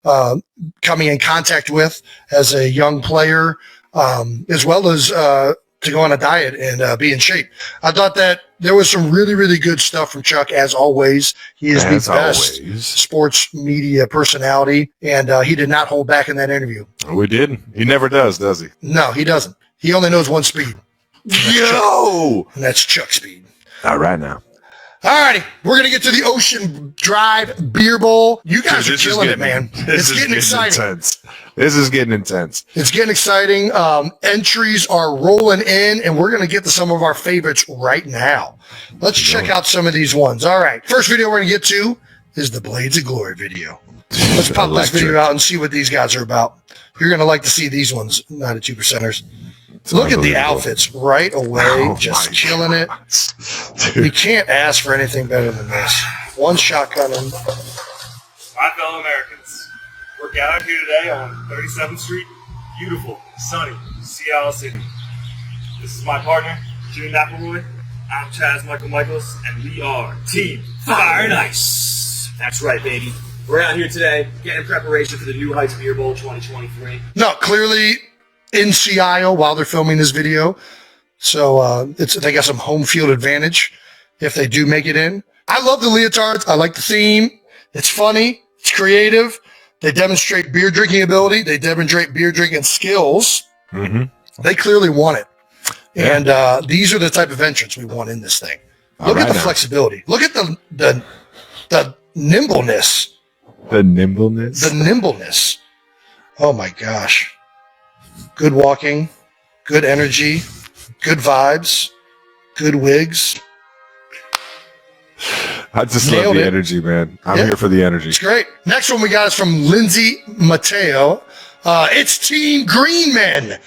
coming in contact with as a young player, as well as to go on a diet and be in shape. I thought that there was some really, really good stuff from Chuck, as always. He is the best sports media personality, and he did not hold back in that interview. We didn't. He never does he? No, he doesn't. He only knows one speed. And that's Chuck speed. All right now. All righty, we're going to get to the Ocean Drive Beer Bowl. You guys are killing it, man. It's getting exciting. Intense. This is getting intense. It's getting exciting. Entries are rolling in, and we're going to get to some of our favorites right now. Let's check out some of these ones. All right, first video we're going to get to is the Blades of Glory video. Let's pop this video out and see what these guys are about. You're going to like to see these ones, not at 2%ers. Look at the outfits right away, just killing it. Dude. We can't ask for anything better than this. One shotgunning. My fellow Americans, we're gathered here today on 37th Street, beautiful, sunny Seattle City. This is my partner, June McElroy. I'm Chaz Michaels, and we are Team Fire and Ice. That's right, baby. We're out here today getting preparation for the New Heights Beer Bowl 2023. No, clearly in Seattle while they're filming this video. So they got some home field advantage if they do make it in. I love the leotards. I like the theme. It's funny. It's creative. They demonstrate beer drinking ability. They demonstrate beer drinking skills. Mm-hmm. They clearly want it. Yeah. And these are the type of entrants we want in this thing. Look at the flexibility. Look at the nimbleness. The nimbleness? The nimbleness. Oh, my gosh. Good walking, good energy, good vibes, good wigs. I just love the energy, man. I'm here for the energy. It's great. Next one we got is from Lindsay Mateo. It's Team Green Men.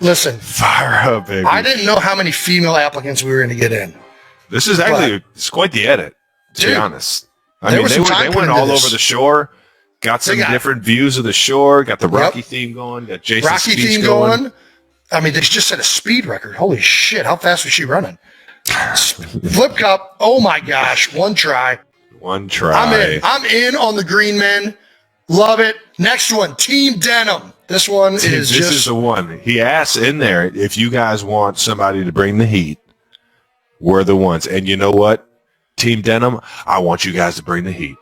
Listen. Fire up, baby. I didn't know how many female applicants we were going to get in. This is actually it's quite the edit, to be honest. I mean, they went all over the shore. Got some different views of the shore. Got the Rocky theme going. Got Jason's speech going. I mean, they just set a speed record. Holy shit. How fast was she running? Flip cup. Oh, my gosh. One try. One try. I'm in on the Green Men. Love it. Next one. Team Denim. This one is This is the one. He asks in there, if you guys want somebody to bring the heat, we're the ones. And you know what? Team Denim, I want you guys to bring the heat.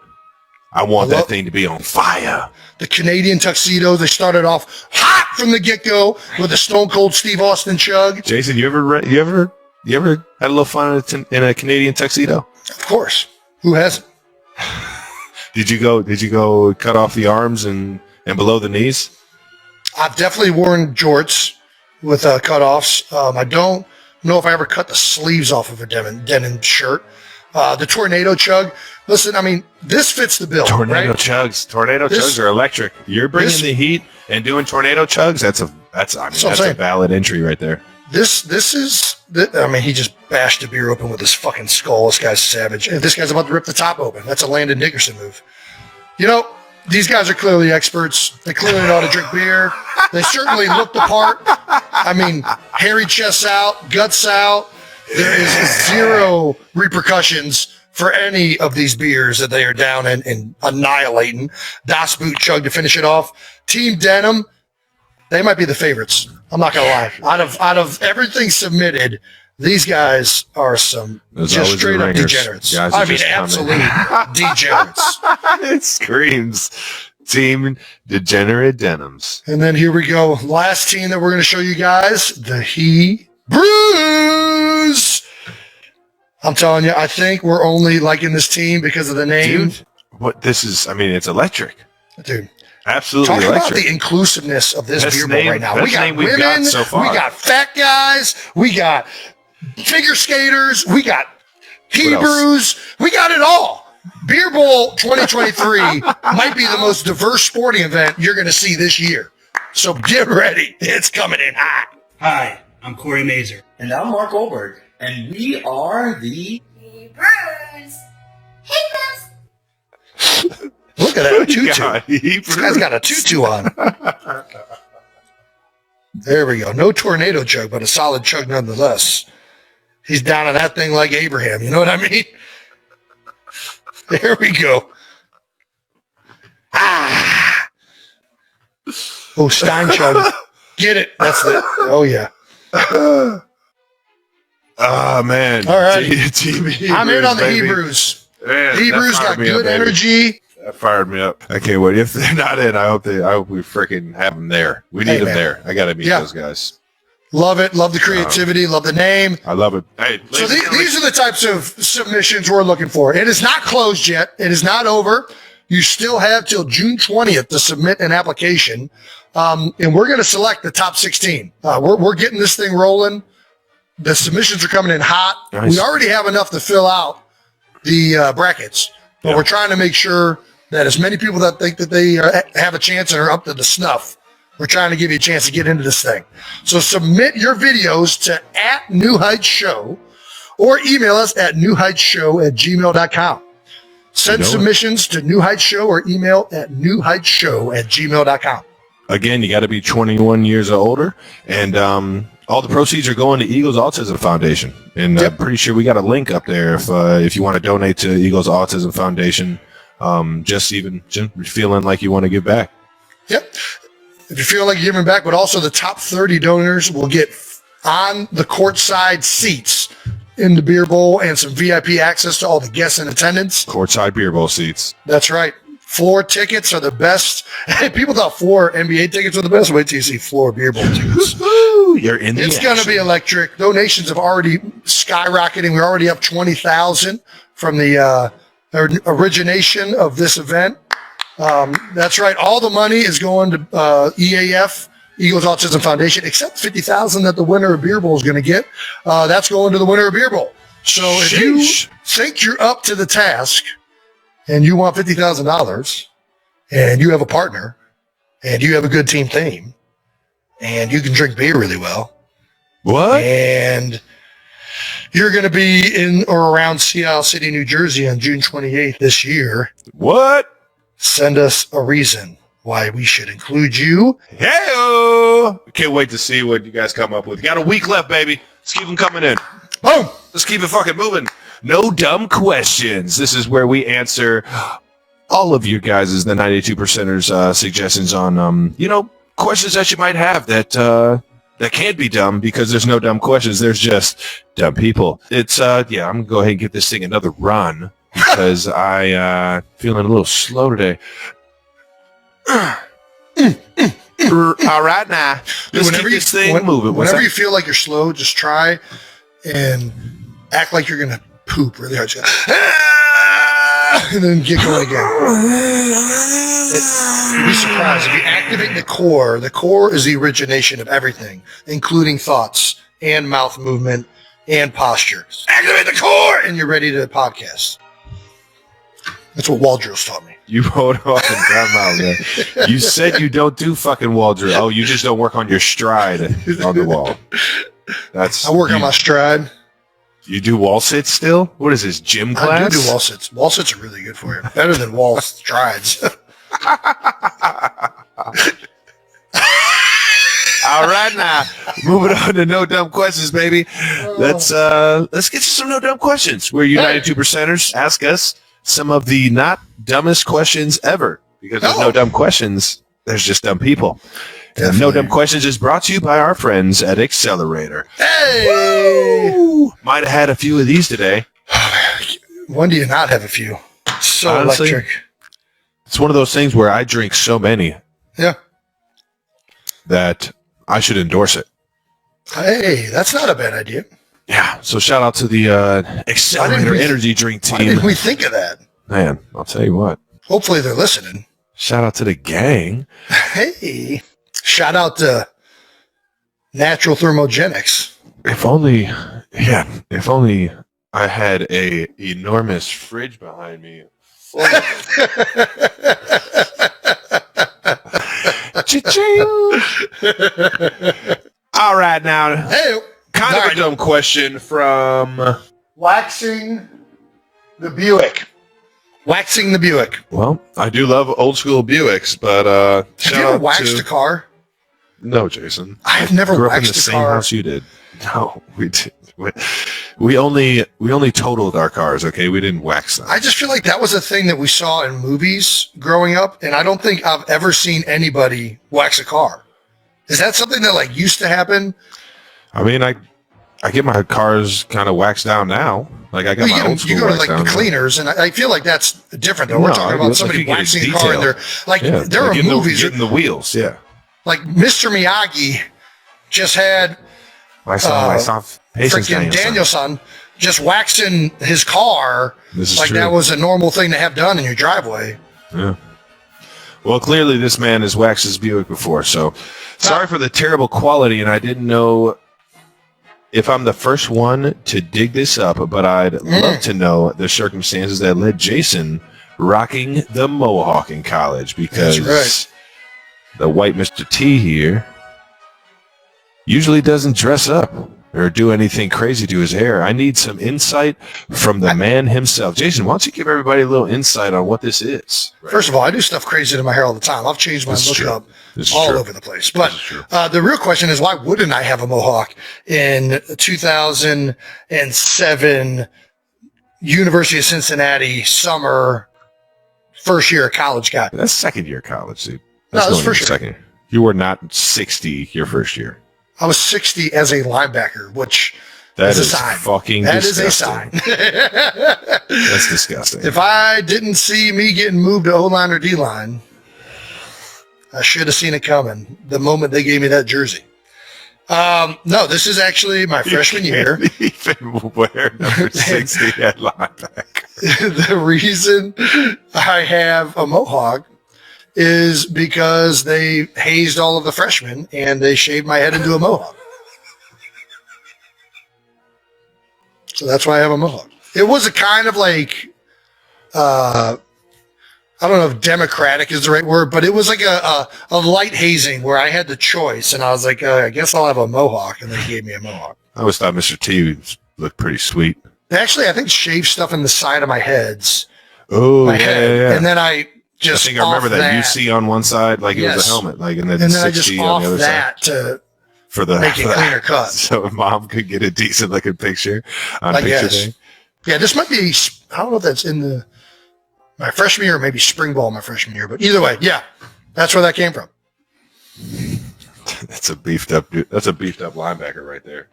I want that thing to be on fire. The Canadian tuxedo, they started off hot from the get-go with a Stone Cold Steve Austin chug. Jason, you ever had a little fun in a Canadian tuxedo? Of course. Who hasn't? Did you go cut off the arms and below the knees? I've definitely worn jorts with cutoffs. I don't know if I ever cut the sleeves off of a denim shirt. The tornado chug. Listen, I mean, this fits the bill. Tornado chugs are electric. You're bringing the heat and doing tornado chugs. That's a valid entry right there. This is. I mean, he just bashed a beer open with his fucking skull. This guy's savage. And this guy's about to rip the top open. That's a Landon Dickerson move. You know, these guys are clearly experts. They clearly know how to drink beer. They certainly look the part. I mean, hairy chests out, guts out. There is zero repercussions for any of these beers that they are down and annihilating. Das Boot chug to finish it off. Team Denim, they might be the favorites. I'm not going to lie. Out of everything submitted, these guys are some just straight up degenerates. I mean, absolute degenerates. It screams Team Degenerate Denims. And then here we go. Last team that we're going to show you guys, the Hebrews. I'm telling you, I think we're only liking this team because of the name. Dude, it's electric. Dude. Absolutely Talk electric. about the inclusiveness of this beer bowl right now. We got women, so far. We got fat guys, we got figure skaters, we got Hebrews, we got it all. Beer Bowl 2023 might be the most diverse sporting event you're going to see this year. So get ready. It's coming in hot. Hi, I'm Corey Mazer. And I'm Mark Goldberg. And we are the Hebrews. Hebrews. Look at that tutu. This guy's got a tutu on. There we go. No tornado chug, but a solid chug nonetheless. He's down on that thing like Abraham. You know what I mean? There we go. Ah. Oh, Steinchug. Get it. That's it. Oh, yeah. Oh, man. All right. Team Hebrews, I'm in on the baby. Hebrews. Man, Hebrews that got fired me up, good baby. energy. That fired me up. I can't wait. If they're not in, I hope we freaking have them there. We need them man. there. I got to meet those guys. Love it. Love the creativity. Love the name. I love it. Hey, So these are the types of submissions we're looking for. It is not closed yet. It is not over. You still have till June 20th to submit an application. And we're going to select the top 16. We're getting this thing rolling. The submissions are coming in hot. Nice. We already have enough to fill out the brackets, but we're trying to make sure that as many people that think that they have a chance and are up to the snuff, we're trying to give you a chance to get into this thing. So submit your videos to @NewHeightsShow or email us at newheightsshow@gmail.com. Send submissions to New Heights Show or email at newheightsshow@gmail.com. Again, you got to be 21 years or older, and all the proceeds are going to Eagles Autism Foundation. And I'm pretty sure we got a link up there if you want to donate to Eagles Autism Foundation. Just feeling like you want to give back. Yep. If you feel like you're giving back, but also the top 30 donors will get on the courtside seats in the beer bowl and some VIP access to all the guests in attendance. Courtside beer bowl seats. That's right. Floor tickets are the best. People thought floor NBA tickets were the best. Wait till you see floor beer bowl tickets. Woo, you're in the It's going to be electric. Donations have already skyrocketing. We're already up 20,000 from the origination of this event. That's right. All the money is going to EAF, Eagles Autism Foundation, except 50,000 that the winner of Beer Bowl is going to get. That's going to the winner of Beer Bowl. So if you think you're up to the task and you want $50,000 and you have a partner and you have a good team theme and you can drink beer really well. What? And you're going to be in or around Seattle City, New Jersey on June 28th this year. What? Send us a reason why we should include you. Hey-o! Can't wait to see what you guys come up with. Got a week left, baby. Let's keep them coming in. Boom! Let's keep it fucking moving. No dumb questions. This is where we answer all of you guys' the 92 percenters suggestions on questions that you might have that can't be dumb because there's no dumb questions. There's just dumb people. It's I'm gonna go ahead and give this thing another run because I feeling a little slow today. All right now. Let's keep this thing moving. Whenever you feel like you're slow, just try and act like you're gonna poop really hard. And then get going again. You'd be surprised. If you activate the core is the origination of everything, including thoughts and mouth movement and posture. Activate the core and you're ready to podcast. That's what wall drills taught me. You hold on, time out, man. You said you don't do fucking wall drill. Oh, you just don't work on your stride on the wall. I work on my stride. You do wall sits still? What is this, gym class? I do wall sits. Wall sits are really good for you. Better than wall strides. All right now, moving on to no dumb questions, baby. Let's get to some no dumb questions. Where you 92 percenters ask us some of the not dumbest questions ever, because there's no dumb questions. There's just dumb people. And No Dumb Questions is brought to you by our friends at Accelerator. Hey! Woo! Might have had a few of these today. When do you not have a few? So Honestly, electric. It's one of those things where I drink so many Yeah. that I should endorse it. Hey, that's not a bad idea. Yeah. So shout out to the Accelerator Energy Drink Why team. didn't we think of that? Man, I'll tell you what. Hopefully they're listening. Shout out to the gang. Hey. Shout out to Natural Thermogenics. If only I had a enormous fridge behind me. Cha-ching. All right, now. Hey. Kind of a dumb question from... Waxing the Buick. Waxing the Buick. Well, I do love old school Buicks, but Have you ever waxed a car? No, Jason. I have never Grew up in the waxed a same car. house you did. No, we did. We only totaled our cars. Okay, we didn't wax them. I just feel like that was a thing that we saw in movies growing up, and I don't think I've ever seen anybody wax a car. Is that something that like used to happen? I mean, I get my cars kind of waxed down now. Like I got my old school you go to wax like down the now. cleaners, and I feel like that's different though. We're No, talking like, about somebody you get it waxing a car, and they're like Yeah, there like are movies. getting the wheels. Yeah, Like Mr. Miyagi just had I saw Patience freaking Danielson just waxing his car. This is like true. that was a normal thing to have done in your driveway. Yeah. Well, clearly this man has waxed his Buick before, so sorry for the terrible quality, and I didn't know if I'm the first one to dig this up, but I'd love to know the circumstances that led Jason rocking the Mohawk in college, because That's the white Mr. T here usually doesn't dress up or do anything crazy to his hair. I need some insight from the man himself. Jason, why don't you give everybody a little insight on what this is? First of all, I do stuff crazy to my hair all the time. I've changed my This is look true. up This is all true. over the place. But This is true. the real question is, why wouldn't I have a mohawk in 2007 University of Cincinnati summer first year of college guy? That's second year college, dude. No, That's that's going for into sure. second. You were not 60 your first year. I was 60 as a linebacker, which That is a is sign. fucking That is disgusting. a sign. That's disgusting. If I didn't see me getting moved to O-line or D-line, I should have seen it coming the moment they gave me that jersey. No, this is actually my freshman year. Even wear number 60 at linebacker. The reason I have a mohawk is because they hazed all of the freshmen and they shaved my head into a mohawk. So that's why I have a mohawk. It was a kind of like, I don't know if democratic is the right word, but it was like a light hazing where I had the choice, and I was like, I guess I'll have a mohawk, and they gave me a mohawk. I always thought Mr. T looked pretty sweet. They actually, I think, shaved stuff in the side of my heads, Oh, my yeah, head, yeah. and then I I just think I remember off that. UC on one side, like it was Yes. a helmet, like, and then and then I just 60 on off the other side. that to For the make it cleaner cut. So mom could get a decent looking picture on I picture guess. day. Yeah, this might be, I don't know if that's in my freshman year or maybe spring ball my freshman year, but either way, yeah, that's where that came from. That's a beefed up linebacker right there.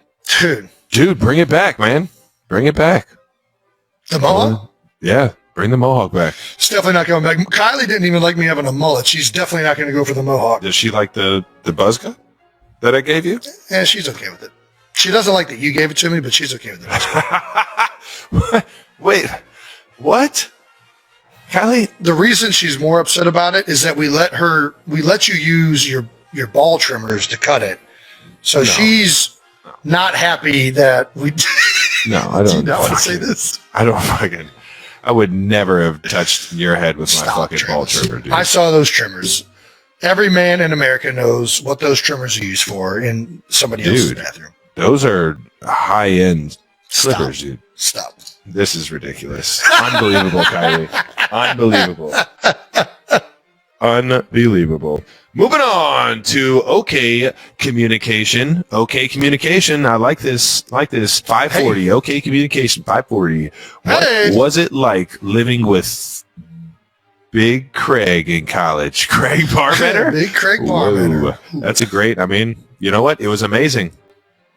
Dude, Bring it back, man. Bring it back. the mohawk? Yeah, bring the mohawk back. It's definitely not coming back. Kylie didn't even like me having a mullet. She's definitely not going to go for the mohawk. Does she like the buzz cut that I gave you? Yeah, she's okay with it. She doesn't like that you gave it to me, but she's okay with it. Wait, what? Kylie? The reason she's more upset about it is that we let you use your ball trimmers to cut it. So she's not happy that we. No, I Do you don't. not want to fucking- say this? I would never have touched your head with my Stop fucking ball trimmers. trimmer, dude. I saw those trimmers. Every man in America knows what those trimmers are used for in somebody else's Dude. bathroom. Those are high-end Stop. slippers, dude. Stop. This is ridiculous. Unbelievable, Kylie. Unbelievable. Unbelievable. Moving on to OK Communication. OK Communication. I like this. 540. OK Communication. 540. What Hey. was it like living with Big Craig in college? Craig Parmenter? Big Craig Whoa. Parmenter. That's a great. I mean, you know what? It was amazing.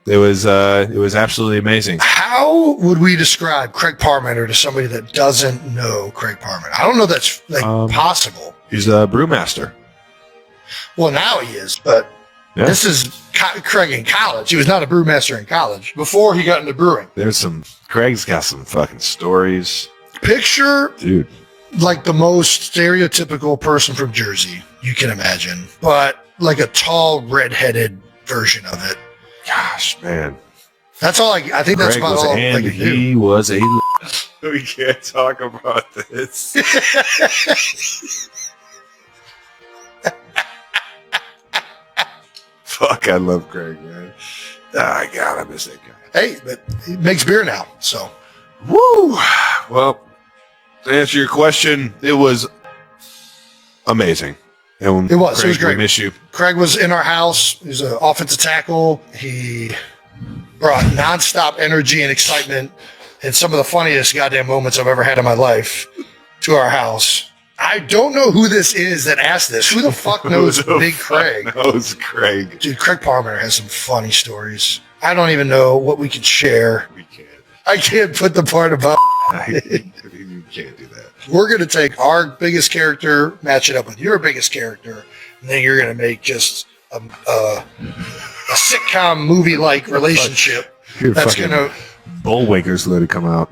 It was absolutely amazing. How would we describe Craig Parmenter to somebody that doesn't know Craig Parmenter? I don't know if that's possible. He's a brewmaster. Well, now he is, but Yeah. this is Craig in college. He was not a brewmaster in college before he got into brewing. Craig's got some fucking stories. Picture Dude. like the most stereotypical person from Jersey you can imagine, but like a tall, redheaded version of it. Gosh, man. That's all I think that's Craig about was, all I and can do. he was a. We can't talk about this. Fuck, I love Craig, man. Ah, God, I miss that guy. Hey, but he makes beer now, so Woo! Well, to answer your question, it was amazing. And It was Craig, great. We miss you. Craig was in our house. He was an offensive tackle. He brought nonstop energy and excitement and some of the funniest goddamn moments I've ever had in my life to our house. I don't know who this is that asked this. Who the fuck knows Who the Big fuck Craig? knows Craig? Dude, Craig Palmer has some funny stories. I don't even know what we can share. We can't. I can't put the part about. You can't do that. We're going to take our biggest character, match it up with your biggest character, and then you're going to make just a sitcom movie-like relationship. Your That's fucking going to... Bullwakers let it come out.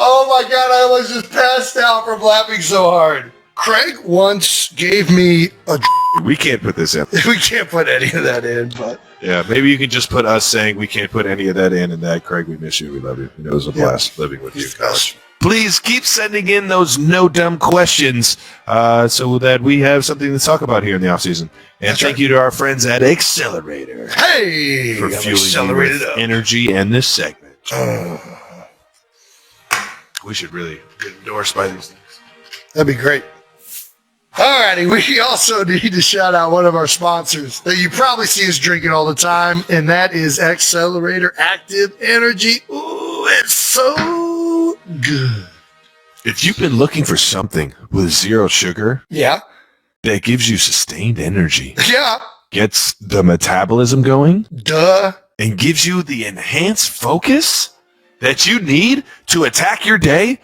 Oh my God, I almost just passed out from laughing so hard. Craig once gave me a... We can't put this in. We can't put any of that in, but... Yeah, maybe you can just put us saying we can't put any of that in, and that, Craig, we miss you. We love you. It was a blast living with you. Please keep sending in those no dumb questions so that we have something to talk about here in the off season. And thank you to our friends at Accelerator Hey! for I'm fueling you accelerated with up. energy in this segment. We should really get endorsed by these things. That'd be great. Alrighty, we also need to shout out one of our sponsors that you probably see us drinking all the time, and that is Accelerator Active Energy. Ooh, it's so good. If you've been looking for something with zero sugar Yeah, that gives you sustained energy, yeah, gets the metabolism going, duh. and gives you the enhanced focus that you need to attack your day,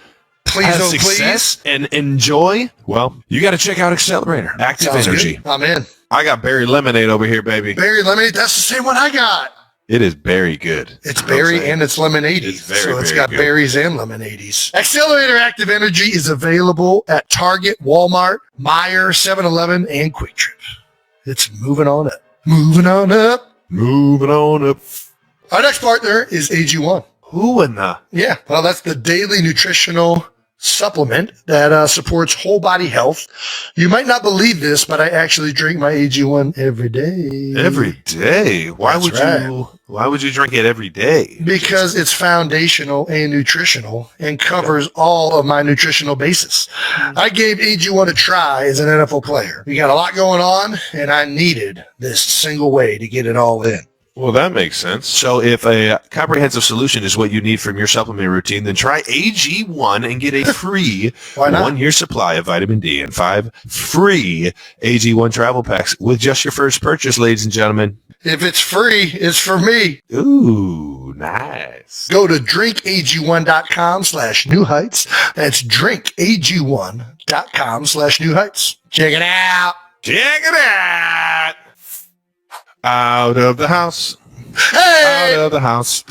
Please, have oh, success, and enjoy, well, you got to check out Accelerator Active Sounds Energy. good. I'm in. I got berry lemonade over here, baby. Berry lemonade, that's the same one I got. It is very good. It's You know what I'm berry saying? and it's lemonade. It's very, So it's very got good. berries and lemonades. Accelerator Active Energy is available at Target, Walmart, Meijer, 7-Eleven, and Quick Trip. It's moving on up. Moving on up. Moving on up. Our next partner is AG1. Who in the? Yeah, well, that's the daily nutritional supplement that supports whole body health. You might not believe this, but I actually drink my AG1 every day. Every day? Why would you drink it every day? Because it's foundational and nutritional and covers all of my nutritional bases. I gave AG1 a try as an NFL player. We got a lot going on, and I needed this single way to get it all in. Well, that makes sense. So if a comprehensive solution is what you need from your supplement routine, then try AG1 and get a free Why not? 1-year supply of vitamin D and 5 free AG1 travel packs with just your first purchase, ladies and gentlemen. If it's free, it's for me. Ooh, nice. Go to drinkag1.com/new heights. That's drinkag1.com/new heights. Check it out. Check it out. Out of the house. Hey! Out of the house.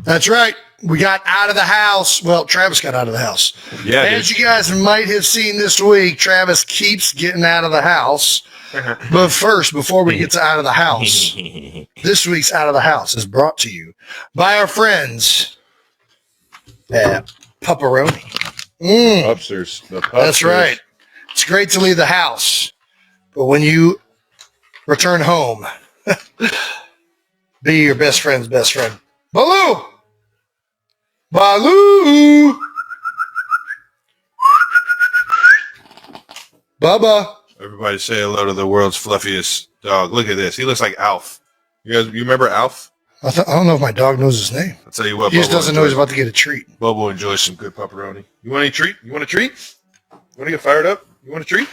That's right. We got out of the house. Well, Travis got out of the house. Yeah, As dude. you guys might have seen this week, Travis keeps getting out of the house. But first, before we get to out of the house, this week's Out of the House is brought to you by our friends at Pepperoni. Upstairs. That's right. It's great to leave the house, but when you return home, be your best friend's best friend. Baloo! Baloo! Bubba. Everybody say hello to the world's fluffiest dog. Look at this. He looks like Alf. You remember Alf? I don't know if my dog knows his name. I'll tell you what. He just Bobo doesn't know he's enjoys- about to get a treat. Bobo enjoys some good pepperoni. You want any treat? You want a treat? You want to get fired up? You want a treat?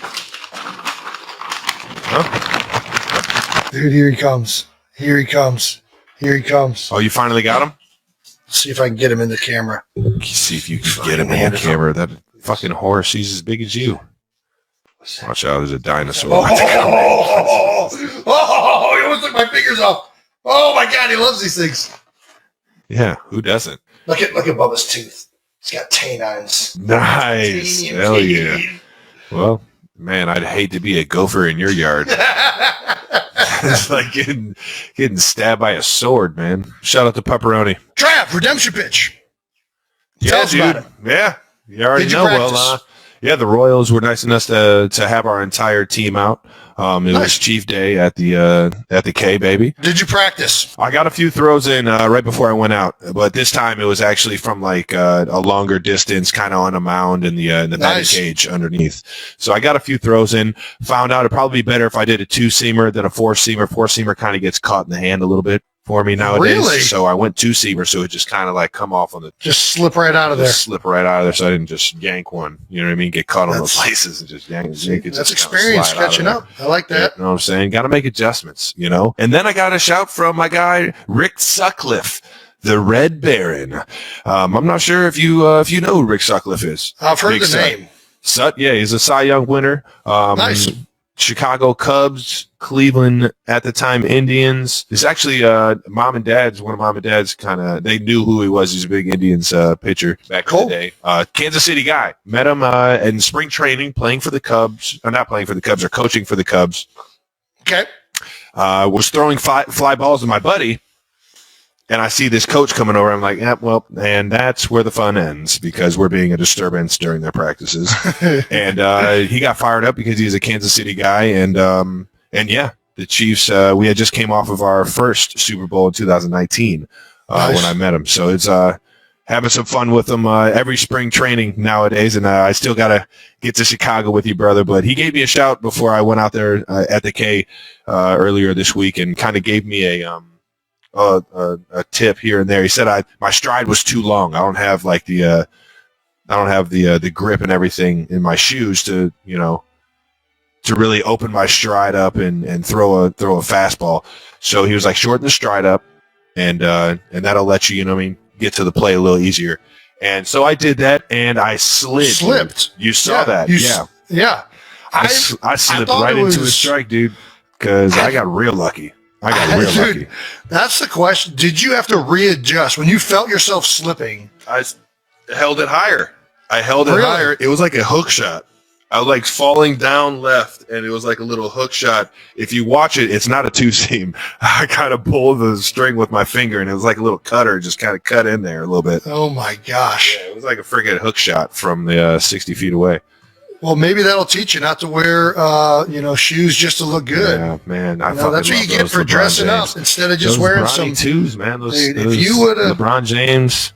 Huh? Dude, here he comes. Here he comes. Here he comes. Oh, you finally got him? Let's see if I can get him in the camera. See if you can get him in the camera. That fucking horse, he's as big as you. Watch out, there's a dinosaur. Oh, he almost took my fingers off. Oh my God, he loves these things. Yeah, who doesn't? Look at Bubba's tooth. He's got canines. Nice. Teeny Hell teeny. yeah. Well, man, I'd hate to be a gopher in your yard. It's like getting stabbed by a sword, man. Shout out to Pepperoni. Trav, redemption pitch. Yeah, Tell us dude. about it. Yeah, you already Did you know. practice? Well, Yeah, the Royals were nice enough to have our entire team out. It Nice. was Chief Day at the K, baby. Did you practice? I got a few throws in right before I went out, but this time it was actually from like a longer distance, kind of on a mound in the batting Nice. cage underneath. So I got a few throws in. Found out it'd probably be better if I did a 2-seamer than a 4-seamer. 4-seamer kind of gets caught in the hand a little bit for me nowadays. Really? So I went 2-seamer, so it just kind of like come off on the Just slip right out of there. just slip right out of there, so I didn't just yank one. You know what I mean? Get caught on those That's- places and just yank it. That's just experience kinda slide out of catching there. up. I like Yeah, that. you know what I'm saying? Got to make adjustments, you know? And then I got a shout from my guy, Rick Sutcliffe, the Red Baron. I'm not sure if you know who Rick Sutcliffe is. I've heard Big the Sut. name. Sut, yeah, he's a Cy Young winner. Nice. Chicago Cubs, Cleveland at the time Indians. It's actually one of mom and dad's kind of, they knew who he was. He's a big Indians pitcher back Cool. in the day. Kansas City guy. Met him in spring training playing for the Cubs, or not playing for the Cubs, or coaching for the Cubs. Okay. Was throwing fly balls to my buddy, and I see this coach coming over. I'm like, yeah, well, and that's where the fun ends, because we're being a disturbance during their practices. And he got fired up because he's a Kansas City guy, and yeah, the Chiefs. We had just came off of our first Super Bowl in 2019 Nice. when I met him. So it's having some fun with him every spring training nowadays, and I still gotta get to Chicago with you, brother. But he gave me a shout before I went out there at the K earlier this week, and kind of gave me a tip here and there. He said my stride was too long. I don't have like the grip and everything in my shoes to really open my stride up and throw a fastball. So he was like, shorten the stride up, and that'll let you, get to the play a little easier. And so I did that, and I slid. Slipped. You saw that, yeah. Yeah. I slipped thought right it into a was- strike, dude, because I got real lucky. Dude, Lucky. that's the question. Did you have to readjust when you felt yourself slipping? I held it higher. I held it Really? higher. It was like a hook shot. I was like falling down left, and it was like a little hook shot. If you watch it, it's not a 2-seam. I kind of pulled the string with my finger, and it was like a little cutter, just kind of cut in there a little bit. Oh my gosh. Yeah, it was like a friggin' hook shot from the 60 feet away. Well, maybe that'll teach you not to wear, shoes just to look good. Yeah, man. I That's what you get for dressing up instead of just wearing some. twos, man. Dude, if you would've- LeBron James,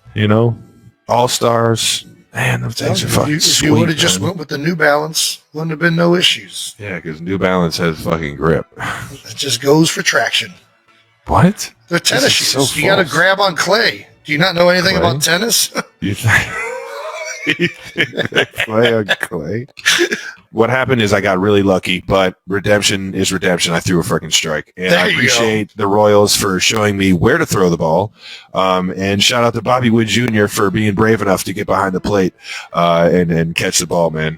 All-Stars. Man, those things are fucking If sweet. you would have just man. went with the New Balance, wouldn't have been no issues. Yeah, because New Balance has fucking grip. It just goes for traction. What? They're tennis is shoes. so You got to false. grab on clay. Do you not know anything Clay? about tennis? You think they play on clay? What happened is I got really lucky, but redemption is redemption. I threw a freaking strike, and There I you appreciate the Royals for showing me where to throw the ball. And shout out to Bobby Wood Jr. for being brave enough to get behind the plate and catch the ball, man.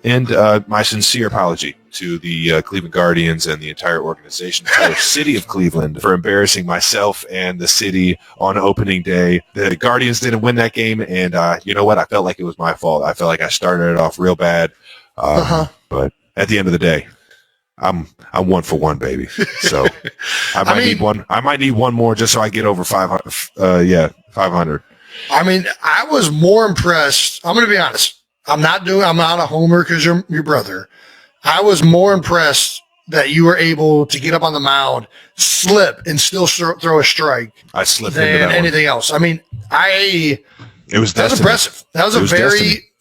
And my sincere apology to the Cleveland Guardians and the entire organization, the entire city of Cleveland, for embarrassing myself and the city on opening day. The Guardians didn't win that game, and you know what? I felt like it was my fault. I felt like I started it off real bad. But at the end of the day, I'm 1 for 1, baby. So I might need one more just so I get over 500. 500. I mean, I was more impressed. I'm going to be honest. I'm not a homer because you're your brother. I was more impressed that you were able to get up on the mound, slip, and still throw a strike I slipped into than that anything else. I mean, It was that was destiny. impressive. That was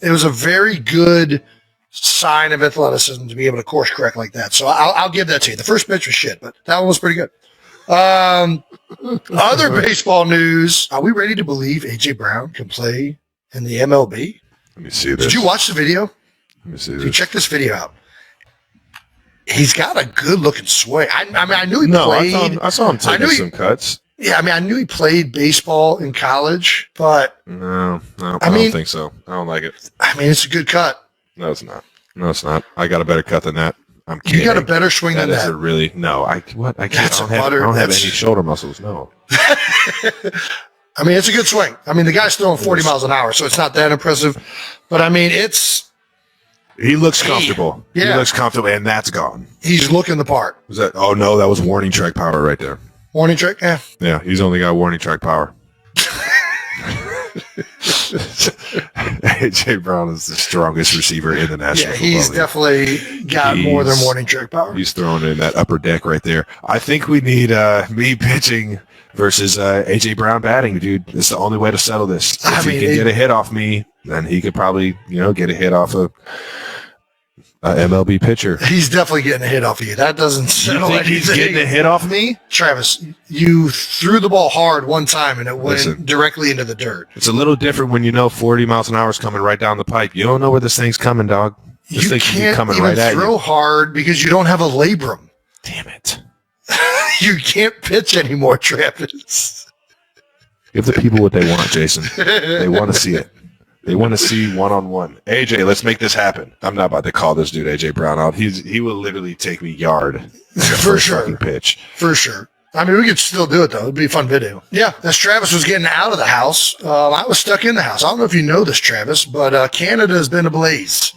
it was a very good sign of athleticism to be able to course correct like that. So I'll give that to you. The first pitch was shit, but that one was pretty good. Other baseball news. Are we ready to believe A.J. Brown can play in the MLB? Let me see this. Did you watch the video? Let me see Dude, this. check this video out. He's got a good looking swing. I mean, I knew he No, played. I saw him I knew taking he- some cuts. Yeah, I mean, I knew he played baseball in college, but No, I mean- don't think so. I don't like it. I mean, it's a good cut. No, it's not. No, it's not. I got a better cut than that. I'm kidding. You got a better swing That than is that. a really no. I can't. That's I a don't have, butter- I don't have that's- any shoulder muscles. No. I mean, it's a good swing. I mean, the guy's throwing 40 miles an hour, so it's not that impressive. But I mean, He looks comfortable. Yeah. He looks comfortable, and that's gone. he's looking the part. Was that? Oh no, that was warning track power right there. Warning trick? Yeah. Yeah, he's only got warning track power. AJ Brown is the strongest receiver in the National Football he's League. definitely got more than morning jerk power. He's throwing in that upper deck right there. I think we need me pitching versus AJ Brown batting, dude. It's the only way to settle this. If he can get a hit off me, then he could probably, get a hit off a MLB pitcher. He's definitely getting a hit off of you. That doesn't settle You think anything. he's getting a hit off me? Travis, you threw the ball hard one time and it went directly into the dirt. It's a little different when 40 miles an hour is coming right down the pipe. You don't know where this thing's coming, dog. This You thing can be can't coming even right at throw you. hard because you don't have a labrum. Damn it. You can't pitch anymore, Travis. Give the people what they want, Jason. They want to see it. They want to see one-on-one. AJ, let's make this happen. I'm not about to call this dude AJ Brown out. He will literally take me yard For sure. fucking pitch. For sure. I mean, we could still do it, though. It'd be a fun video. Yeah, as Travis was getting out of the house, I was stuck in the house. I don't know if you know this, Travis, but Canada has been ablaze.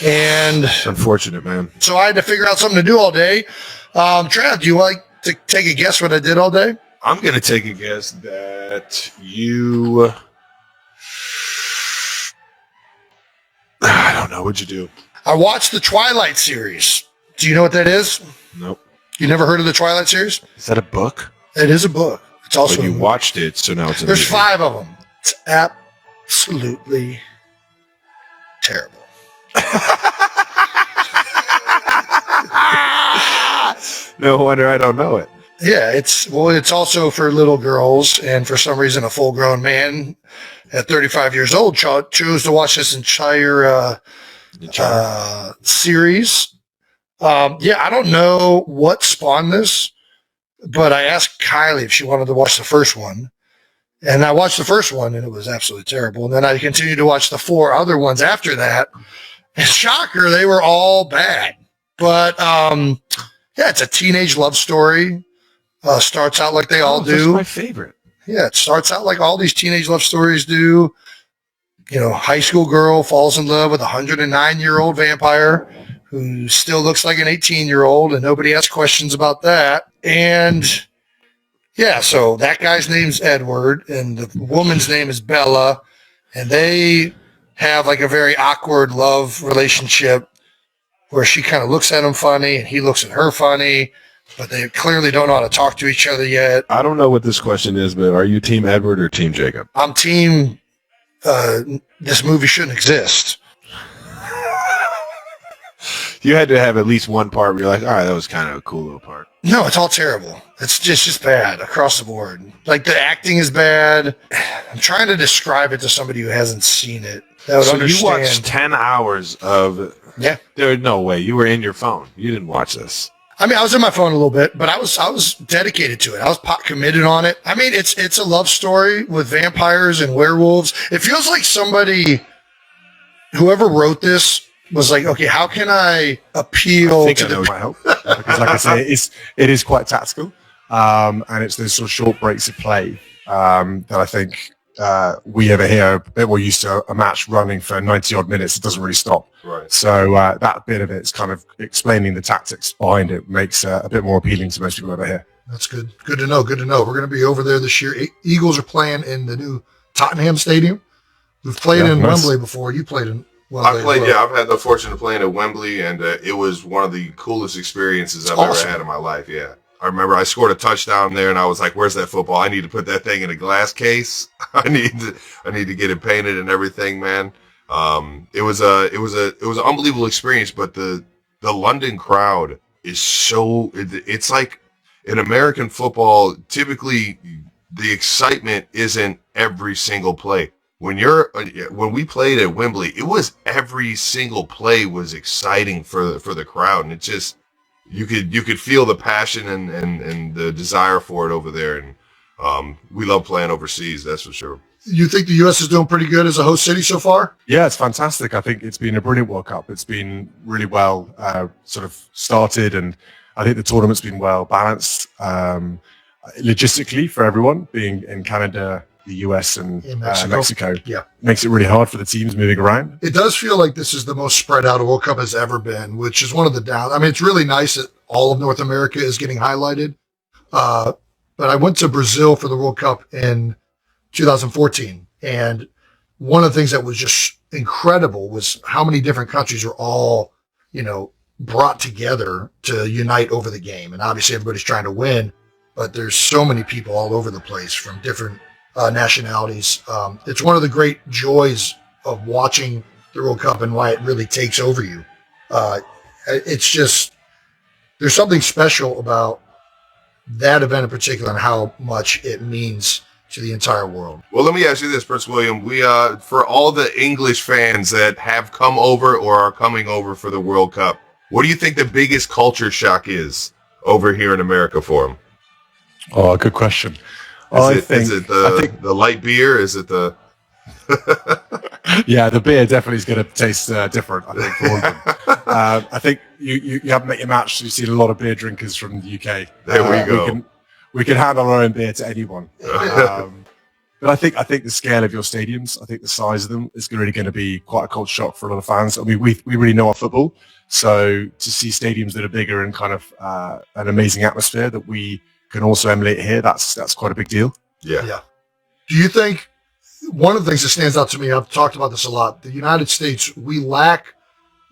And It's unfortunate, man. so I had to figure out something to do all day. Trav, do you like to take a guess what I did all day? I'm going to take a guess that you... I don't know. What'd you do? I watched the Twilight series. Do you know what that is? Nope. You never heard of the Twilight series? Is that a book? It is a book. It's also But you watched it, so now it's a There's movie. 5 of them. It's absolutely terrible. No wonder I don't know it. Yeah, it's also for little girls, and for some reason, a full-grown man at 35 years old chose to watch this entire series. I don't know what spawned this, but I asked Kylie if she wanted to watch the first one, and I watched the first one, and it was absolutely terrible. And then I continued to watch the 4 other ones after that, and shocker, they were all bad. But it's a teenage love story. Starts out like they all do. That's my favorite. Yeah, it starts out like all these teenage love stories do. High school girl falls in love with a 109-year-old vampire who still looks like an 18-year-old, and nobody asks questions about that. And so that guy's name's Edward, and the woman's name is Bella, and they have like a very awkward love relationship where she kind of looks at him funny and he looks at her funny, but they clearly don't know how to talk to each other yet. I don't know what this question is, but are you Team Edward or Team Jacob? I'm team, this movie shouldn't exist. You had to have at least one part where you're like, all right, that was kind of a cool little part. No, it's all terrible. It's just bad across the board. Like, the acting is bad. I'm trying to describe it to somebody who hasn't seen it. That would So understand. you watched 10 hours of... Yeah. There's no way. You were in your phone. You didn't watch this. I mean, I was in my phone a little bit, but I was dedicated to it. I was committed on it. I mean, it's a love story with vampires and werewolves. It feels like whoever wrote this was like, okay, how can I appeal to the... Might help because, like I say, it is quite tactical, and it's those sort of short breaks of play that I think we over here are a bit more used to a match running for 90 odd minutes. It doesn't really stop. Right. So that bit of it's kind of explaining the tactics behind it makes a bit more appealing to most people over here. That's good. Good to know. Good to know. We're going to be over there this year. Eagles are playing in the new Tottenham Stadium. We've played in nice. Wembley before. You played in Wembley. I played, as well. I've had the fortune of playing at Wembley, and it was one of the coolest experiences I've Awesome. ever had in my life, yeah. I remember I scored a touchdown there, and I was like, where's that football? I need to put that thing in a glass case. I need to get it painted and everything, man. It was an unbelievable experience, but the London crowd is it's like in American football, typically the excitement isn't every single play. When we played at Wembley, it was every single play was exciting for the crowd, and it just you could feel the passion and the desire for it over there, and we love playing overseas, that's for sure. You think the U.S. is doing pretty good as a host city so far? Yeah, it's fantastic. I think it's been a brilliant World Cup. It's been really well sort of started, and I think the tournament's been well balanced logistically for everyone, being in Canada, the US, and In Mexico. Mexico. Yeah. Makes it really hard for the teams moving around. It does feel like this is the most spread out a World Cup has ever been, which is one of the down. I mean, it's really nice that all of North America is getting highlighted. But I went to Brazil for the World Cup in 2014, and one of the things that was just incredible was how many different countries were all, brought together to unite over the game. And obviously everybody's trying to win, but there's so many people all over the place from different nationalities. It's one of the great joys of watching the World Cup and why it really takes over you. It's just, there's something special about that event in particular and how much it means to the entire world. Well, let me ask you this, Prince William. We, for all the English fans that have come over or are coming over for the World Cup, what do you think the biggest culture shock is over here in America for them? Oh, good question. Is it the light beer? Is it the... Yeah, the beer definitely is going to taste different, I think, for all of them. I think you haven't met your match. You've seen a lot of beer drinkers from the UK. There we go. We can handle our own beer to anyone. But I think the scale of your stadiums, I think the size of them is really going to be quite a culture shock for a lot of fans. I mean, we really know our football. So to see stadiums that are bigger and kind of an amazing atmosphere that we can also emulate here, that's quite a big deal. Yeah. Do you think one of the things that stands out to me, I've talked about this a lot, the United States, we lack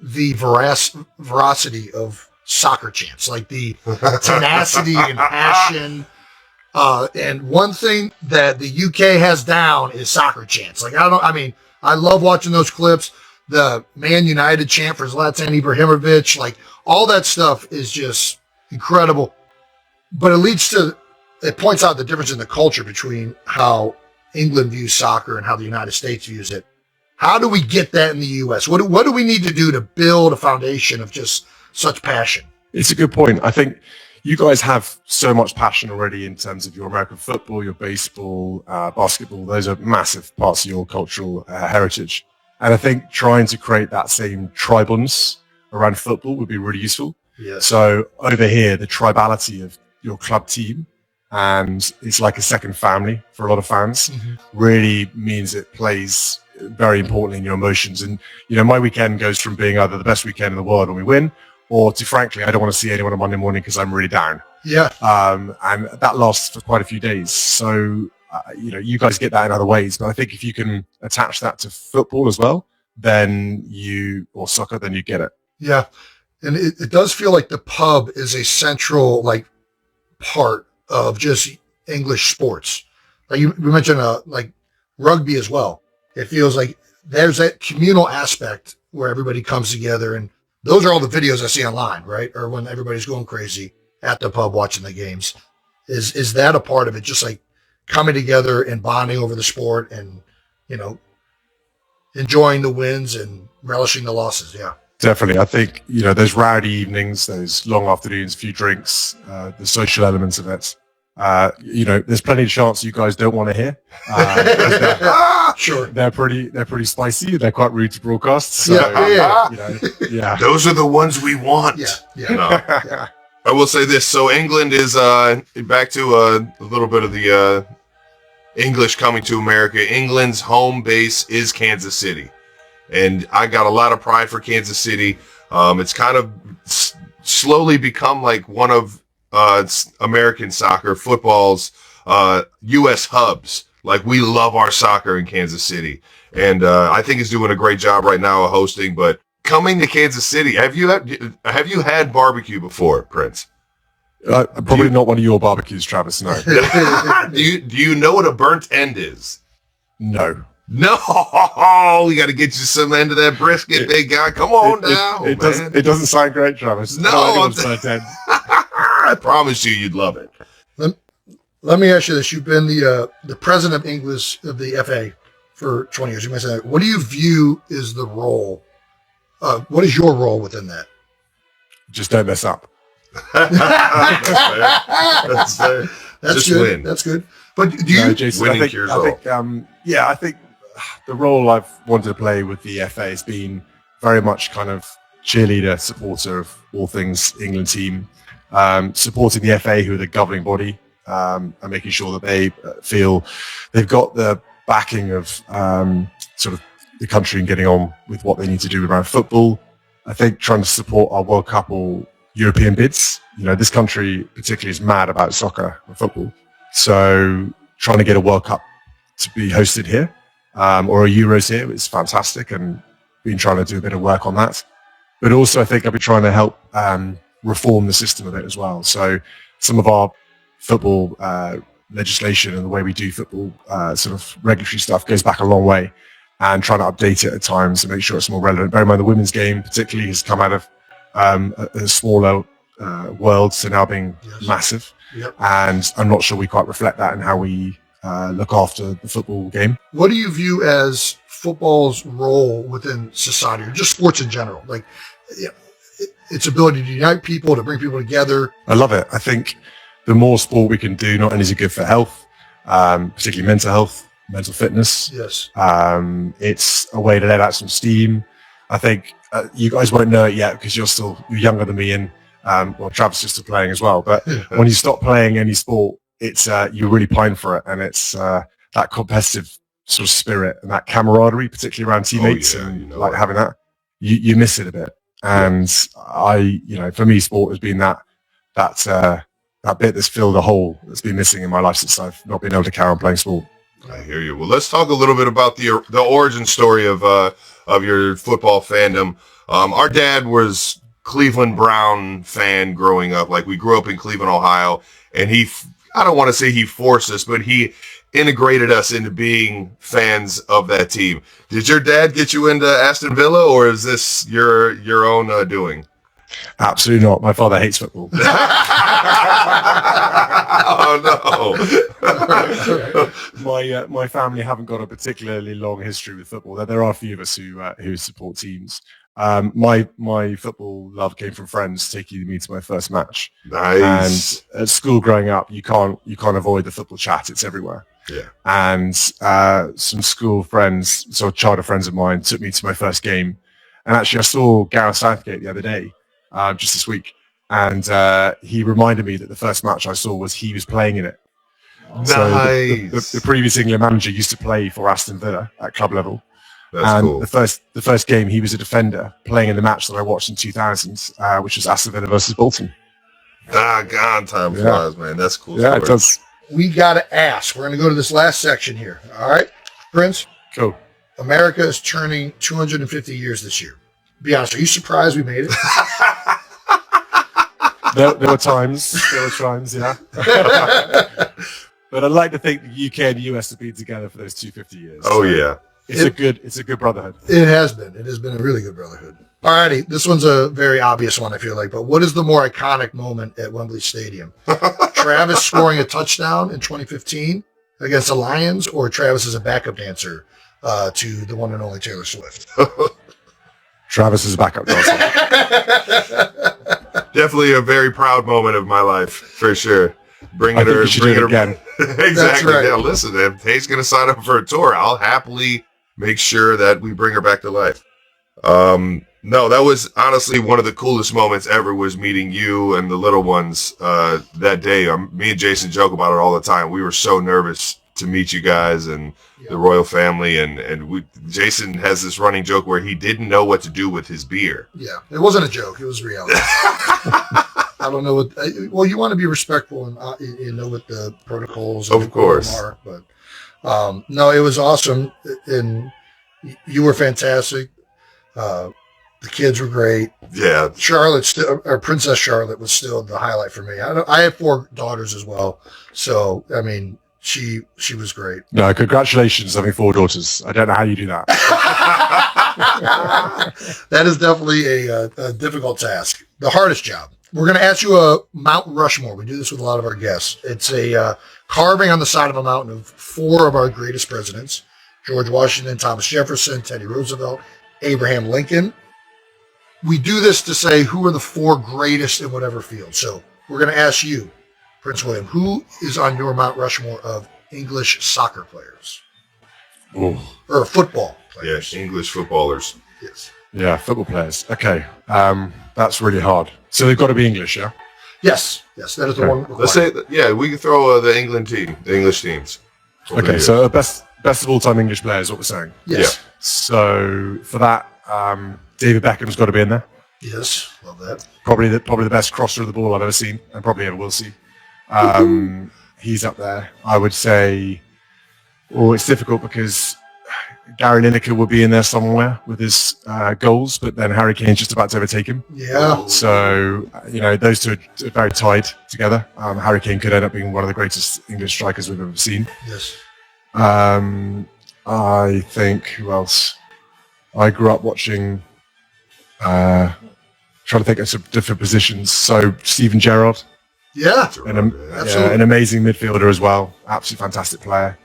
the veracity of soccer chants, like the tenacity and passion. And one thing that the UK has down is soccer chants. Like, I love watching those clips. The Man United chant for Zlatan Ibrahimovic, like all that stuff is just incredible. But it points out the difference in the culture between how England views soccer and how the United States views it. How do we get that in the U.S.? What do we need to do to build a foundation of just such passion? It's a good point. I think you guys have so much passion already in terms of your American football, your baseball, basketball. Those are massive parts of your cultural heritage. And I think trying to create that same tribalness around football would be really useful. Yes. So over here, the tribality of your club team, and it's like a second family for a lot of fans, really means it plays very importantly in your emotions. And, my weekend goes from being either the best weekend in the world when we win, or to, frankly, I don't want to see anyone on Monday morning because I'm really down. Yeah. And that lasts for quite a few days. So, you guys get that in other ways. But I think if you can attach that to football as well, or soccer, then you get it. Yeah. And it does feel like the pub is a central, part of just English sports. Like we mentioned, rugby as well. It feels like there's that communal aspect where everybody comes together, and those are all the videos I see online, right? Or when everybody's going crazy at the pub watching the games. Is that a part of it? Just like coming together and bonding over the sport and, enjoying the wins and relishing the losses. Yeah. Definitely. I think, those rowdy evenings, those long afternoons, few drinks, the social elements of it. There's plenty of chance you guys don't want to hear. Sure. They're pretty spicy. They're quite rude to broadcast. So, yeah. Those are the ones we want. Yeah. I will say this. So England is back to a little bit of the English coming to America. England's home base is Kansas City. And I got a lot of pride for Kansas City. It's kind of slowly become like one of American soccer, football's U.S. hubs. Like, we love our soccer in Kansas City. And I think it's doing a great job right now of hosting. But coming to Kansas City, have you had barbecue before, Prince? Probably not one of your barbecues, Travis, no. Do you know what a burnt end is? No. No, we got to get you some end of that brisket, big guy. Come on now. It doesn't sound great, Travis. No, I promise you'd love it. Let me ask you this: you've been the president of the FA for 20 years. You mentioned that. What do you view is the role? What is your role within that? Just don't mess up. That's fair. That's Just good. win. That's good. But do you? No, Jason, Winning I think, cures I think I think the role I've wanted to play with the FA has been very much kind of cheerleader, supporter of all things England team, supporting the FA, who are the governing body, and making sure that they feel they've got the backing of sort of the country and getting on with what they need to do around football. I think trying to support our World Cup or European bids. This country particularly is mad about soccer and football. So trying to get a World Cup to be hosted here or a Euros here. It's fantastic, and been trying to do a bit of work on that. But also, I think I've been trying to help reform the system a bit as well. So some of our football legislation and the way we do football sort of regulatory stuff goes back a long way, and trying to update it at times to make sure it's more relevant. Bear in mind, the women's game particularly has come out of a smaller world to now being massive. Yep. And I'm not sure we quite reflect that in how we look after the football game. What do you view as football's role within society, or just sports in general? Like, its ability to unite people, to bring people together. I love it. I think the more sport we can do, not only is it good for health, particularly mental health, mental fitness. Yes. It's a way to let out some steam. I think you guys won't know it yet because you're younger than me, and Travis is still playing as well. But when you stop playing any sport, it's you really pine for it, and it's that competitive sort of spirit and that camaraderie, particularly around teammates, and like having that, you miss it a bit. And for me, sport has been that bit that's filled a hole that's been missing in my life since I've not been able to carry on playing sport. I hear you. Well, let's talk a little bit about the origin story of your football fandom. Our dad was Cleveland Brown fan growing up. Like, we grew up in Cleveland, Ohio, and I don't want to say he forced us, but he integrated us into being fans of that team. Did your dad get you into Aston Villa, or is this your own doing? Absolutely not. My father hates football. Oh no! My family haven't got a particularly long history with football. There are a few of us who support teams. My football love came from friends taking me to my first match. Nice. And at school growing up, you can't avoid the football chat. It's everywhere. Yeah. And some school friends, so childhood friends of mine, took me to my first game. And actually, I saw Gareth Southgate the other day, just this week, and he reminded me that the first match I saw was he was playing in it. Nice. So the previous England manager used to play for Aston Villa at club level. That's cool. The first game, he was a defender playing in the match that I watched in 2000, which was Aston Villa versus Bolton. God, time flies, man. That's cool. Yeah, it does. We got to ask. We're going to go to this last section here. All right, Prince? Cool. America is turning 250 years this year. Be honest, are you surprised we made it? There were times, yeah. But I'd like to think the UK and the US have been together for those 250 years. Oh, yeah. It's a good brotherhood. It has been. It has been a really good brotherhood. All righty. This one's a very obvious one, I feel like. But what is the more iconic moment at Wembley Stadium? Travis scoring a touchdown in 2015 against the Lions, or Travis as a backup dancer to the one and only Taylor Swift? Travis is a backup dancer. Definitely a very proud moment of my life, for sure. Bring it again. Exactly. Right. Yeah, listen, if Hayes going to sign up for a tour, I'll happily make sure that we bring her back to life. No, that was honestly one of the coolest moments ever, was meeting you and the little ones that day. Me and Jason joke about it all the time. We were so nervous to meet you guys and the royal family, and Jason has this running joke where he didn't know what to do with his beer. Yeah, it wasn't a joke. It was reality. I don't know what. Well, you want to be respectful and know what the protocols of course are, but no, it was awesome, and you were fantastic. The kids were great. Yeah, Princess Charlotte was still the highlight for me. I have 4 daughters as well, so I mean, she was great. No, congratulations having 4 daughters. I don't know how you do that. That is definitely a difficult task. The hardest job. We're going to ask you a Mount Rushmore. We do this with a lot of our guests. It's a carving on the side of a mountain of 4 of our greatest presidents: George Washington, Thomas Jefferson, Teddy Roosevelt, Abraham Lincoln. We do this to say who are the 4 greatest in whatever field. So we're going to ask you, Prince William, who is on your Mount Rushmore of English soccer players? Ooh. Or football players? Yes, English footballers. Yes. Yeah, football players. Okay, that's really hard. So they've got to be English, yeah? Yes, that is the one. Let's say, we can throw the England team, the English teams. Okay, so best of all time English players, what we're saying. Yes. Yeah. So for that, David Beckham's got to be in there. Yes, love that. Probably the best crosser of the ball I've ever seen, and probably ever will see. He's up there. I would say, it's difficult because Gary Lineker will be in there somewhere with his goals, but then Harry Kane's just about to overtake him. Yeah. So, those two are very tied together. Harry Kane could end up being one of the greatest English strikers we've ever seen. Yes. I think, who else? I grew up watching, trying to think of some different positions. So, Steven Gerrard. Yeah. Absolutely. An amazing midfielder as well. Absolutely fantastic player.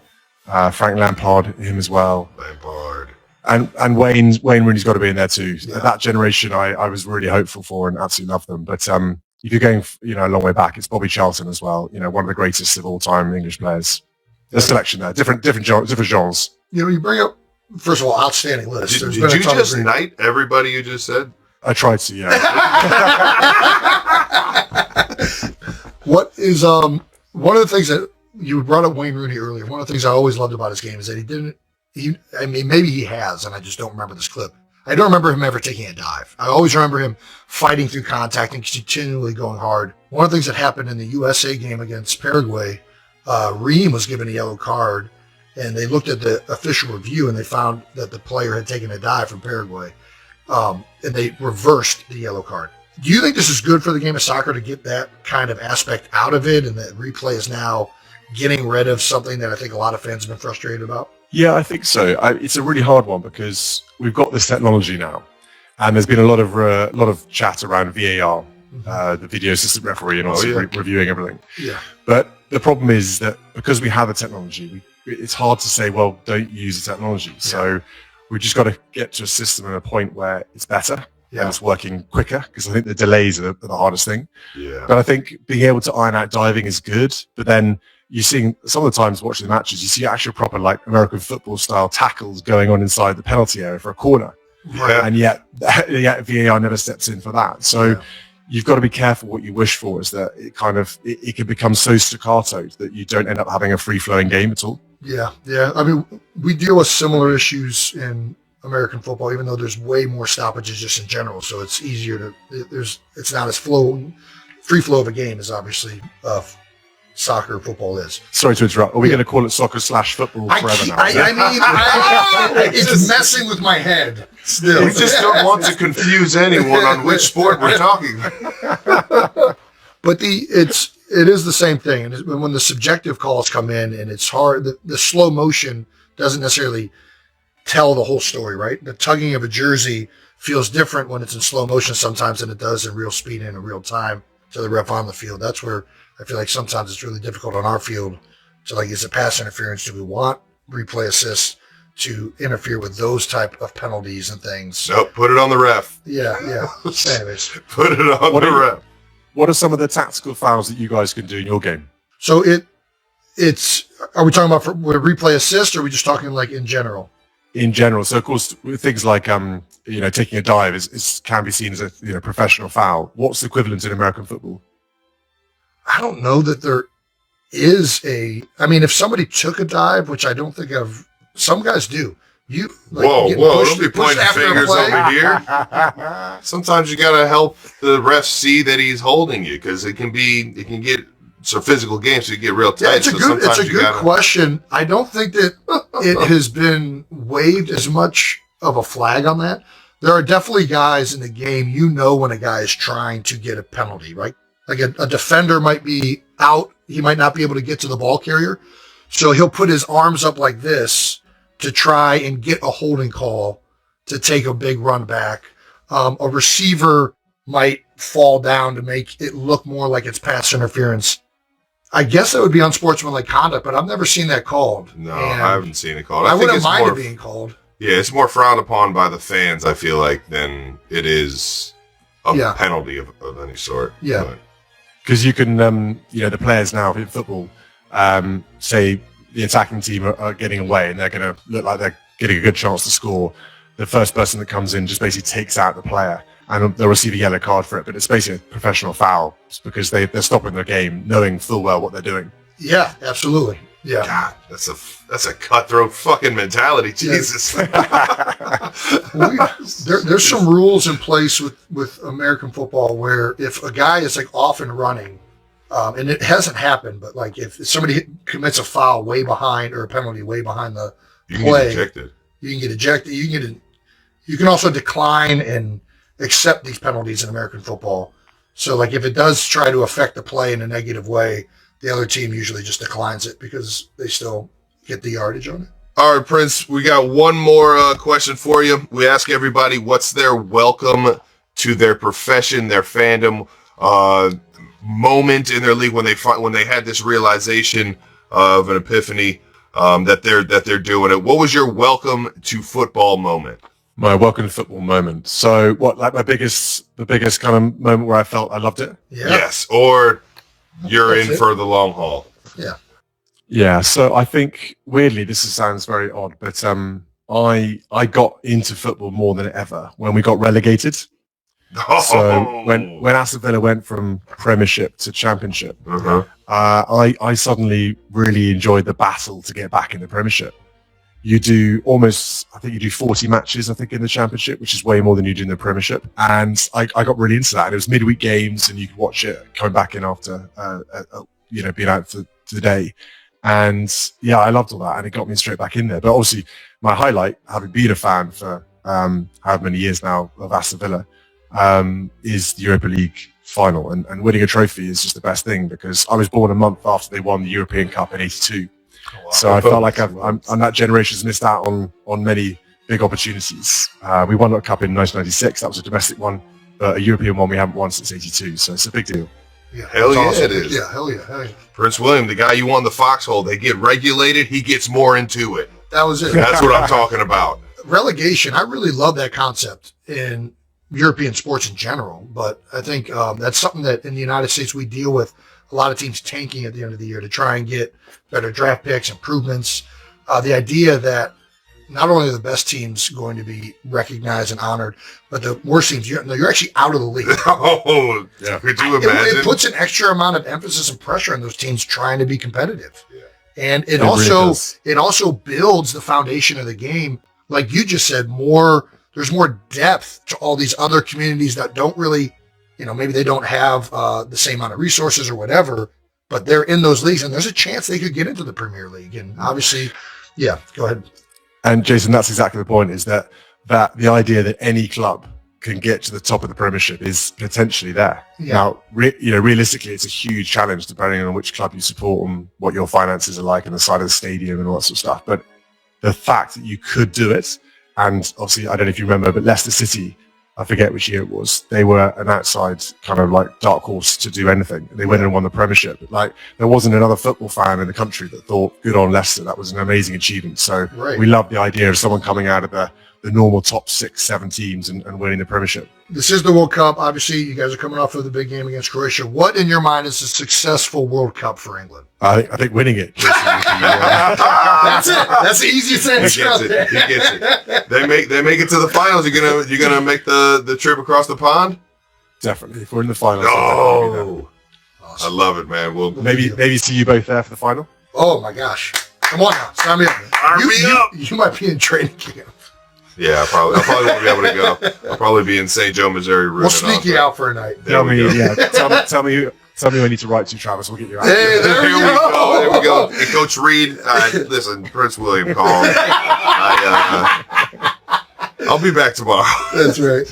Frank Lampard, him as well. Lampard. And Wayne Rooney's got to be in there too. Yeah. That generation, I was really hopeful for and absolutely love them. But if you're going, a long way back, it's Bobby Charlton as well. One of the greatest of all time English players. There's a selection there, different genres. You bring up, first of all, outstanding list. Did you just knight everybody you just said? I tried to, yeah. What is one of the things that you brought up Wayne Rooney earlier? One of the things I always loved about his game is that maybe he has, and I just don't remember this clip. I don't remember him ever taking a dive. I always remember him fighting through contact and continually going hard. One of the things that happened in the USA game against Paraguay, Ream was given a yellow card, and they looked at the official review and they found that the player had taken a dive from Paraguay, and they reversed the yellow card. Do you think this is good for the game of soccer to get that kind of aspect out of it, and that replay is now getting rid of something that I think a lot of fans have been frustrated about? Yeah, I think so. It's a really hard one because we've got this technology now, and there's been a lot of chat around VAR, the video assistant referee, and also reviewing everything. Yeah. But the problem is that because we have the technology, it's hard to say, well, don't use the technology. Yeah. So we've just got to get to a system and a point where it's better. Yeah. And it's working quicker, because I think the delays are the hardest thing. Yeah. But I think being able to iron out diving is good. But then you're seeing some of the times watching the matches, you see actual proper American football style tackles going on inside the penalty area for a corner. Yeah. And yet VAR never steps in for that. So you've got to be careful what you wish for, is that it can become so staccato that you don't end up having a free flowing game at all. Yeah. Yeah. I mean, we deal with similar issues in American football, even though there's way more stoppages just in general, so it's easier it's not as free flow of a game as obviously soccer football is. Sorry to interrupt. Are we going to call it soccer/football forever now? It's messing with my head still. We just don't want to confuse anyone on which sport we're talking. But it is the same thing, and when the subjective calls come in, and it's hard, the slow motion doesn't necessarily tell the whole story, right? The tugging of a jersey feels different when it's in slow motion sometimes than it does in real speed and in real time to the ref on the field. That's where I feel like sometimes it's really difficult on our field to, is it pass interference? Do we want replay assists to interfere with those type of penalties and things? Nope, put it on the ref. Yeah. Anyways. Put it on the ref. What are some of the tactical fouls that you guys can do in your game? So it's, are we talking about with replay assist, or are we just talking in general? In general. So of course, with things like taking a dive can be seen as a professional foul. What's the equivalent in American football? I don't know that there is if somebody took a dive, which I don't think some guys do. Whoa, don't be pointing fingers over here. Sometimes you gotta help the ref see that he's holding you, because it can get so physical games, so you get real tight. Yeah, it's a good question. I don't think that it has been waved as much of a flag on that. There are definitely guys in the game, when a guy is trying to get a penalty, right? Like a defender might be out. He might not be able to get to the ball carrier. So he'll put his arms up like this to try and get a holding call to take a big run back. A receiver might fall down to make it look more like it's pass interference. I guess that would be unsportsmanlike conduct, but I've never seen that called. No, I haven't seen it called. I wouldn't mind it being called. Yeah, it's more frowned upon by the fans, I feel like, than it is a penalty of any sort. Yeah. Because you can, the players now in football, say the attacking team are getting away and they're going to look like they're getting a good chance to score. The first person that comes in just basically takes out the player, and they'll receive a yellow card for it. But it's basically a professional foul because they're stopping their game, knowing full well what they're doing. Yeah, absolutely. Yeah. God, that's a cutthroat fucking mentality. Jesus. There's some rules in place with American football where if a guy is off and running, and it hasn't happened, but if somebody commits a foul way behind or a penalty way behind the play, You can get ejected. You can also decline and accept these penalties in American football. So, like, if it does try to affect the play in a negative way, the other team usually just declines it because they still get the yardage on it. All right, Prince, we got one more question for you. We ask everybody what's their welcome to their profession, their fandom, moment in their league when they had this realization of an epiphany that they're doing it. What was your welcome to football moment? My welcome to football moment. So what, like the biggest kind of moment where I felt I loved it? Yeah. Yes, or you're That's in it. for the long haul. Yeah. Yeah. So I think weirdly, sounds very odd, but I got into football more than ever when we got relegated. So when Aston Villa went from Premiership to Championship, I suddenly really enjoyed the battle to get back in the Premiership. You do I think you do 40 matches, I think, in the Championship, which is way more than you do in the Premiership. And I got really into that. And it was midweek games, and you could watch it coming back in after, being out for the day. And yeah, I loved all that, and it got me straight back in there. But obviously, my highlight, having been a fan for however many years now of Aston Villa, is the Europa League final. And winning a trophy is just the best thing, because I was born a month after they won the European Cup in '82. Wow. So I felt like I'm that generation's missed out on many big opportunities. We won a cup in 1996. That was a domestic one, but a European one we haven't won since '82. So it's a big deal. Yeah, hell yeah, awesome. it is. Yeah, hell yeah. Prince William, the guy you won the foxhole, they get regulated, he gets more into it. That was it. That's what I'm talking about. Relegation, I really love that concept in European sports in general, but I think that's something that in the United States we deal with a lot of teams tanking at the end of the year to try and get better draft picks, improvements. The idea that not only are the best teams going to be recognized and honored, but the worst teams, you're actually out of the league. Oh, yeah. Could you imagine? It puts an extra amount of emphasis and pressure on those teams trying to be competitive. Yeah. And it really also builds the foundation of the game. Like you just said, there's more depth to all these other communities that don't really, maybe they don't have the same amount of resources or whatever, but they're in those leagues, and there's a chance they could get into the Premier League. And obviously, yeah, go ahead. And Jason, that's exactly the point, is that the idea that any club can get to the top of the Premiership is potentially there. Yeah. Now, realistically, it's a huge challenge depending on which club you support and what your finances are like and the side of the stadium and all that sort of stuff. But the fact that you could do it, and obviously, I don't know if you remember, but Leicester City, I forget which year it was, they were an outside kind of like dark horse to do anything. They went and won the Premiership. Like, there wasn't another football fan in the country that thought, good on Leicester, that was an amazing achievement. So we love the idea of someone coming out of the normal top 6-7 teams and winning the Premiership. This is the World Cup. Obviously, you guys are coming off of the big game against Croatia. What, in your mind, is a successful World Cup for England? I think winning it. That's it. That's the easiest answer. He gets it. They make it to the finals. You're gonna make the trip across the pond. Definitely, if we're in the finals. Oh, awesome. I love it, man. Well, maybe see you both there for the final. Oh my gosh! Come on now, sign me up. You might be in training camp. Yeah, I probably won't be able to go. I'll probably be in St. Joe, Missouri. We'll sneak you out for a night. Tell me who I need to write to, Travis. We'll get you out. Hey, there we go. There we go. Hey, Coach Reed, listen, Prince William called. I'll be back tomorrow. That's right.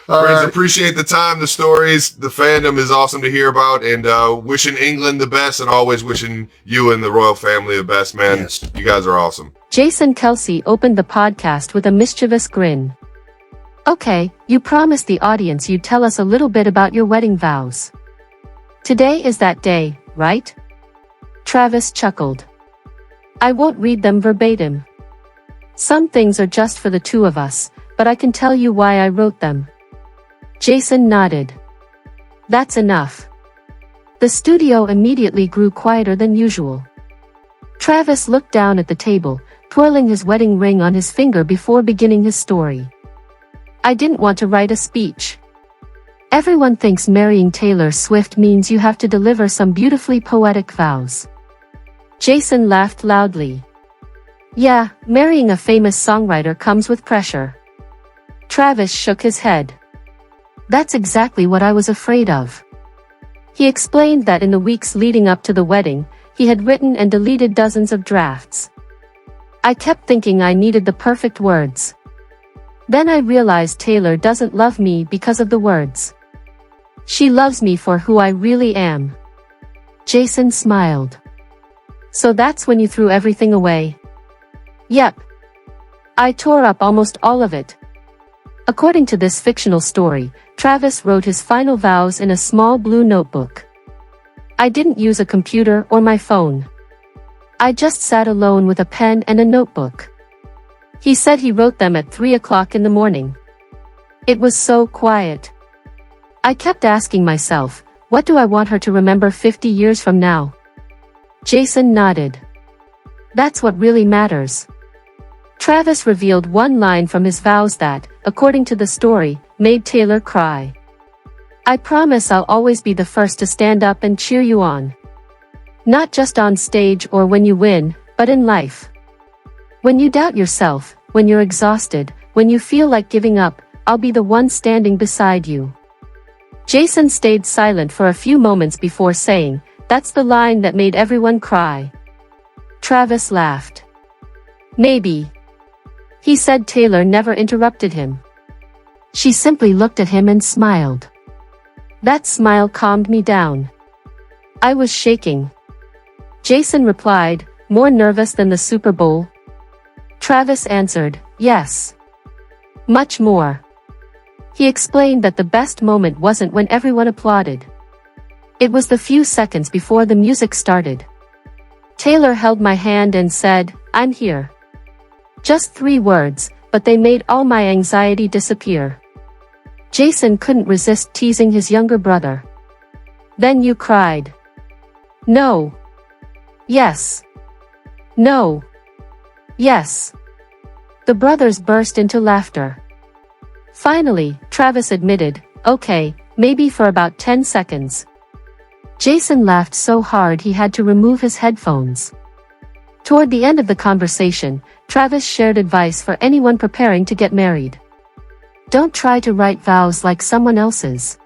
Friends, appreciate the time, the stories. The fandom is awesome to hear about, and wishing England the best, and always wishing you and the royal family the best, man. Yes. You guys are awesome. Jason Kelce opened the podcast with a mischievous grin. Okay, you promised the audience you'd tell us a little bit about your wedding vows. Today is that day, right? Travis chuckled. I won't read them verbatim. Some things are just for the two of us, but I can tell you why I wrote them. Jason nodded. That's enough. The studio immediately grew quieter than usual. Travis looked down at the table, twirling his wedding ring on his finger before beginning his story. I didn't want to write a speech. Everyone thinks marrying Taylor Swift means you have to deliver some beautifully poetic vows. Jason laughed loudly. Yeah, marrying a famous songwriter comes with pressure. Travis shook his head. That's exactly what I was afraid of. He explained that in the weeks leading up to the wedding, he had written and deleted dozens of drafts. I kept thinking I needed the perfect words. Then I realized Taylor doesn't love me because of the words. She loves me for who I really am. Jason smiled. So that's when you threw everything away? Yep. I tore up almost all of it. According to this fictional story, Travis wrote his final vows in a small blue notebook. I didn't use a computer or my phone. I just sat alone with a pen and a notebook. He said he wrote them at 3 o'clock in the morning. It was so quiet. I kept asking myself, what do I want her to remember 50 years from now? Jason nodded. That's what really matters. Travis revealed one line from his vows that, according to the story, made Taylor cry. I promise I'll always be the first to stand up and cheer you on. Not just on stage or when you win, but in life. When you doubt yourself, when you're exhausted, when you feel like giving up, I'll be the one standing beside you. Jason stayed silent for a few moments before saying, that's the line that made everyone cry. Travis laughed. Maybe. He said Taylor never interrupted him. She simply looked at him and smiled. That smile calmed me down. I was shaking. Jason replied, more nervous than the Super Bowl? Travis answered, yes. Much more. He explained that the best moment wasn't when everyone applauded. It was the few seconds before the music started. Taylor held my hand and said, I'm here. Just 3 words, but they made all my anxiety disappear. Jason couldn't resist teasing his younger brother. Then you cried. No. Yes. No. Yes. The brothers burst into laughter. Finally, Travis admitted, okay, maybe for about 10 seconds. Jason laughed so hard he had to remove his headphones. Toward the end of the conversation, Travis shared advice for anyone preparing to get married. Don't try to write vows like someone else's.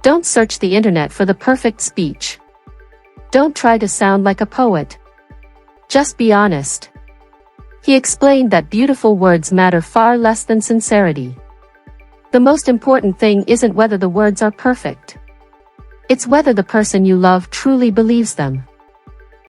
Don't search the internet for the perfect speech. Don't try to sound like a poet. Just be honest. He explained that beautiful words matter far less than sincerity. The most important thing isn't whether the words are perfect. It's whether the person you love truly believes them.